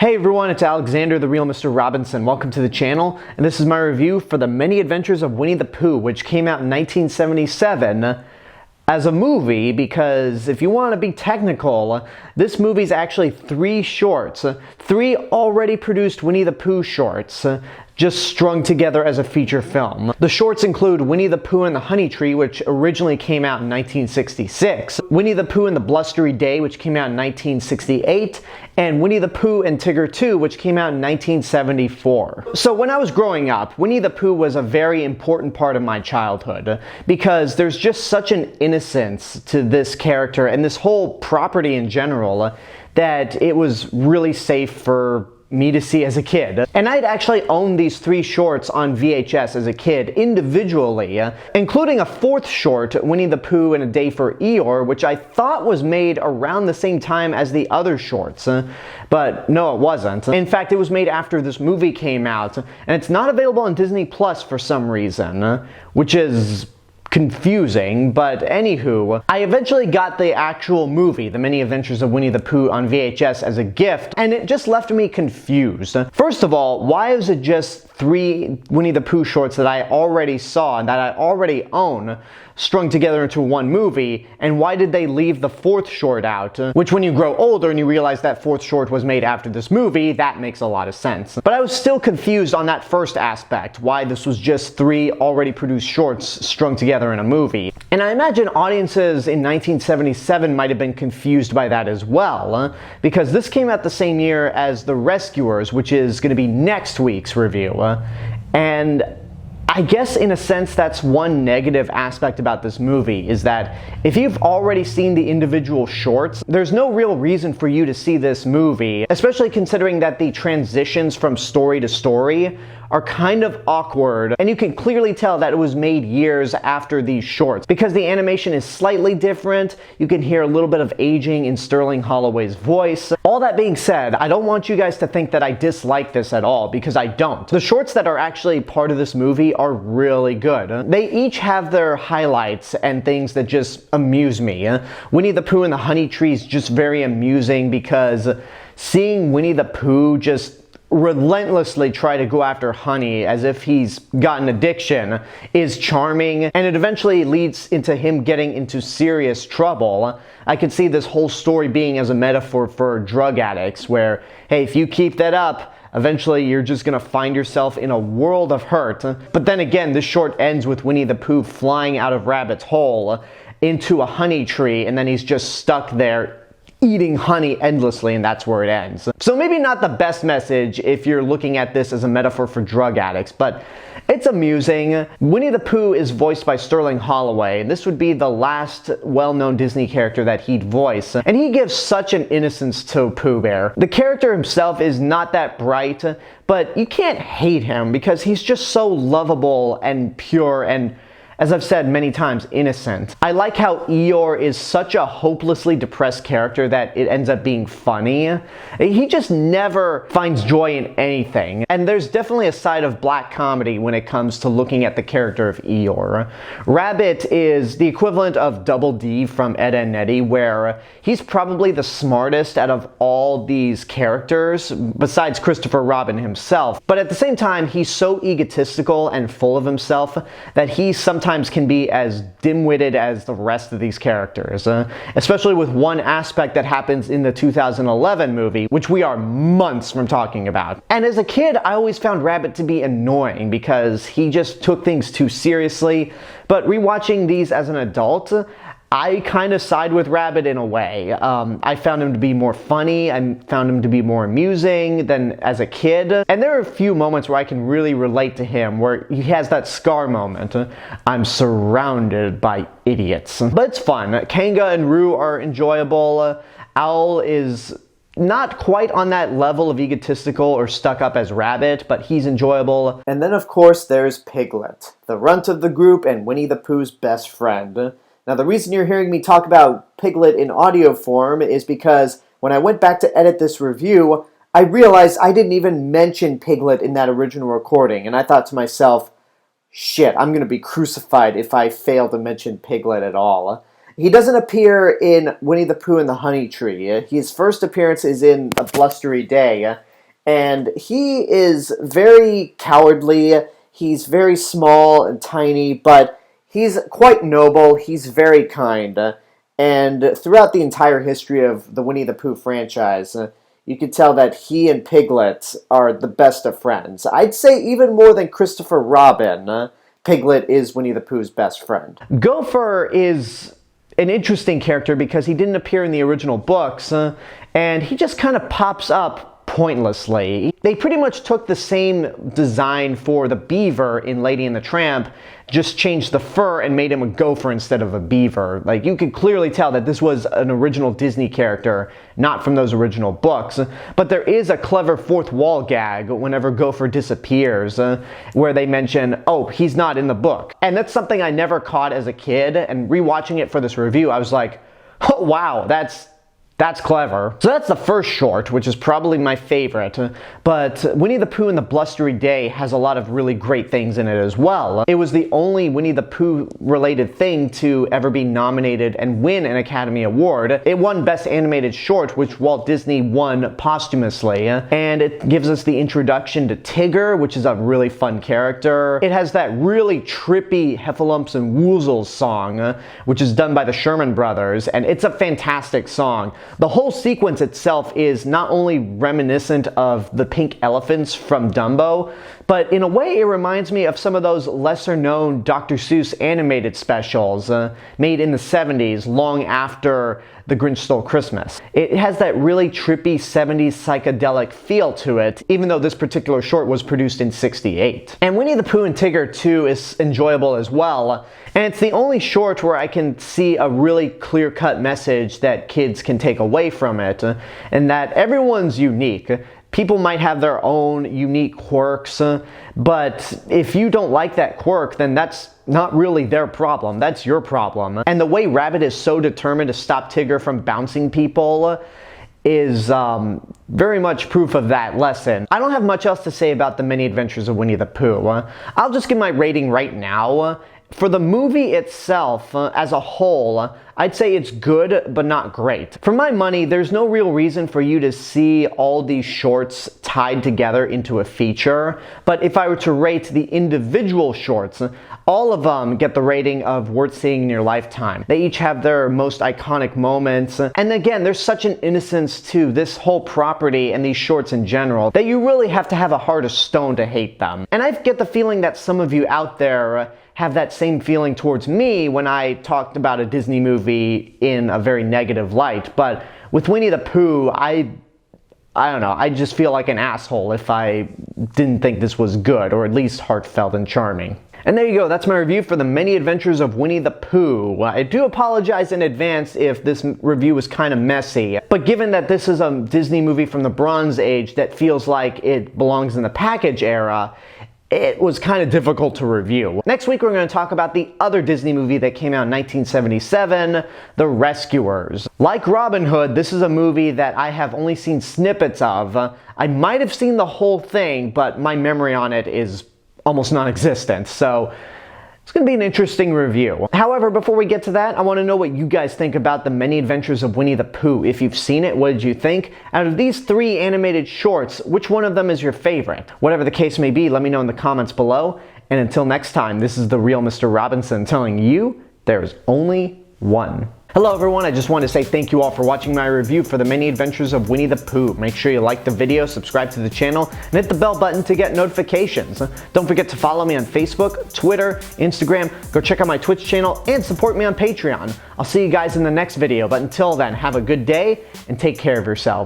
Hey everyone, it's Alexander, the real Mr. Robinson. Welcome to the channel, and this is my review for The Many Adventures of Winnie the Pooh, which came out in 1977 as a movie, because if you want to be technical, this movie's actually three shorts. Three already produced Winnie the Pooh shorts, just strung together as a feature film. The shorts include Winnie the Pooh and the Honey Tree, which originally came out in 1966, Winnie the Pooh and the Blustery Day, which came out in 1968, and Winnie the Pooh and Tigger 2, which came out in 1974. So when I was growing up, Winnie the Pooh was a very important part of my childhood, because there's just such an innocence to this character and this whole property in general that it was really safe for me to see as a kid. And I'd actually owned these three shorts on VHS as a kid individually, including a fourth short, Winnie the Pooh and a Day for Eeyore, which I thought was made around the same time as the other shorts, but no, it wasn't. In fact, it was made after this movie came out, and it's not available on Disney Plus for some reason, which is confusing, but anywho, I eventually got the actual movie, The Many Adventures of Winnie the Pooh, on VHS as a gift, and it just left me confused. First of all, why is it just three Winnie the Pooh shorts that I already saw and that I already own strung together into one movie, and why did they leave the fourth short out? Which, when you grow older and you realize that fourth short was made after this movie, that makes a lot of sense. But I was still confused on that first aspect, why this was just three already produced shorts strung together in a movie. And I imagine audiences in 1977 might have been confused by that as well, because this came out the same year as The Rescuers, which is going to be next week's review. And I guess in a sense that's one negative aspect about this movie, is that if you've already seen the individual shorts, there's no real reason for you to see this movie, especially considering that the transitions from story to story are kind of awkward, and you can clearly tell that it was made years after these shorts. Because the animation is slightly different, you can hear a little bit of aging in Sterling Holloway's voice. All that being said, I don't want you guys to think that I dislike this at all, because I don't. The shorts that are actually part of this movie are really good. They each have their highlights and things that just amuse me. Winnie the Pooh and the Honey Tree is just very amusing, because seeing Winnie the Pooh just relentlessly try to go after honey as if he's got an addiction is charming, and it eventually leads into him getting into serious trouble. I could see this whole story being as a metaphor for drug addicts, where, hey, if you keep that up, eventually you're just gonna find yourself in a world of hurt. But then again, this short ends with Winnie the Pooh flying out of Rabbit's hole into a honey tree, and then he's just stuck there eating honey endlessly, and that's where it ends. So maybe not the best message if you're looking at this as a metaphor for drug addicts, but it's amusing. Winnie the Pooh is voiced by Sterling Holloway, and this would be the last well-known Disney character that he'd voice, and he gives such an innocence to Pooh Bear. The character himself is not that bright, but you can't hate him because he's just so lovable and pure and, as I've said many times, innocent. I like how Eeyore is such a hopelessly depressed character that it ends up being funny. He just never finds joy in anything. And there's definitely a side of black comedy when it comes to looking at the character of Eeyore. Rabbit is the equivalent of Double D from Ed, Edd n Eddy, where he's probably the smartest out of all these characters, besides Christopher Robin himself. But at the same time, he's so egotistical and full of himself that he sometimes can be as dim-witted as the rest of these characters, especially with one aspect that happens in the 2011 movie, which we are months from talking about. And as a kid, I always found Rabbit to be annoying because he just took things too seriously, but rewatching these as an adult, I kind of side with Rabbit in a way. I found him to be more funny, I found him to be more amusing than as a kid. And there are a few moments where I can really relate to him, where he has that Scar moment. I'm surrounded by idiots. But it's fun. Kanga and Roo are enjoyable. Owl is not quite on that level of egotistical or stuck up as Rabbit, but he's enjoyable. And then of course there's Piglet, the runt of the group and Winnie the Pooh's best friend. Now, the reason you're hearing me talk about Piglet in audio form is because when I went back to edit this review, I realized I didn't even mention Piglet in that original recording, and I thought to myself, shit, I'm going to be crucified if I fail to mention Piglet at all. He doesn't appear in Winnie the Pooh and the Honey Tree. His first appearance is in A Blustery Day, and he is very cowardly. He's very small and tiny, but he's quite noble. He's very kind. And throughout the entire history of the Winnie the Pooh franchise, you can tell that he and Piglet are the best of friends. I'd say even more than Christopher Robin, Piglet is Winnie the Pooh's best friend. Gopher is an interesting character because he didn't appear in the original books, and he just kind of pops up pointlessly. They pretty much took the same design for the beaver in Lady and the Tramp, just changed the fur and made him a gopher instead of a beaver. Like, you could clearly tell that this was an original Disney character, not from those original books. But there is a clever fourth wall gag whenever Gopher disappears, where they mention, oh, he's not in the book. And that's something I never caught as a kid, and rewatching it for this review, I was like, oh wow, that's clever. So that's the first short, which is probably my favorite, but Winnie the Pooh and the Blustery Day has a lot of really great things in it as well. It was the only Winnie the Pooh related thing to ever be nominated and win an Academy Award. It won Best Animated Short, which Walt Disney won posthumously, and it gives us the introduction to Tigger, which is a really fun character. It has that really trippy Heffalumps and Woozles song, which is done by the Sherman Brothers, and it's a fantastic song. The whole sequence itself is not only reminiscent of the pink elephants from Dumbo, but in a way it reminds me of some of those lesser-known Dr. Seuss animated specials made in the 70s, long after The Grinch Stole Christmas. It has that really trippy 70s psychedelic feel to it, even though this particular short was produced in '68. And Winnie the Pooh and Tigger 2 is enjoyable as well, and it's the only short where I can see a really clear-cut message that kids can take away from it, and that everyone's unique. People might have their own unique quirks, but if you don't like that quirk, then that's not really their problem, that's your problem. And the way Rabbit is so determined to stop Tigger from bouncing people is very much proof of that lesson. I don't have much else to say about the Many Adventures of Winnie the Pooh. I'll just give my rating right now. For the movie itself, as a whole, I'd say it's good, but not great. For my money, there's no real reason for you to see all these shorts tied together into a feature, but if I were to rate the individual shorts, all of them get the rating of worth seeing in your lifetime. They each have their most iconic moments, and again, there's such an innocence to this whole property and these shorts in general that you really have to have a heart of stone to hate them. And I get the feeling that some of you out there have that same feeling towards me when I talked about a Disney movie in a very negative light. But with Winnie the Pooh, I don't know, I just feel like an asshole if I didn't think this was good, or at least heartfelt and charming. And there you go, that's my review for the Many Adventures of Winnie the Pooh. I do apologize in advance if this review was kind of messy, but given that this is a Disney movie from the Bronze Age that feels like it belongs in the package era, it was kind of difficult to review. Next week we're going to talk about the other Disney movie that came out in 1977, The Rescuers. Like Robin Hood, this is a movie that I have only seen snippets of. I might have seen the whole thing, but my memory on it is almost non-existent, so it's going to be an interesting review. However, before we get to that, I want to know what you guys think about the Many Adventures of Winnie the Pooh. If you've seen it, what did you think? Out of these 3 animated shorts, which one of them is your favorite? Whatever the case may be, let me know in the comments below. And until next time, this is the real Mr. Robinson telling you there's only one. Hello everyone, I just want to say thank you all for watching my review for the Many Adventures of Winnie the Pooh. Make sure you like the video, subscribe to the channel, and hit the bell button to get notifications. Don't forget to follow me on Facebook, Twitter, Instagram, go check out my Twitch channel, and support me on Patreon. I'll see you guys in the next video, but until then, have a good day, and take care of yourselves.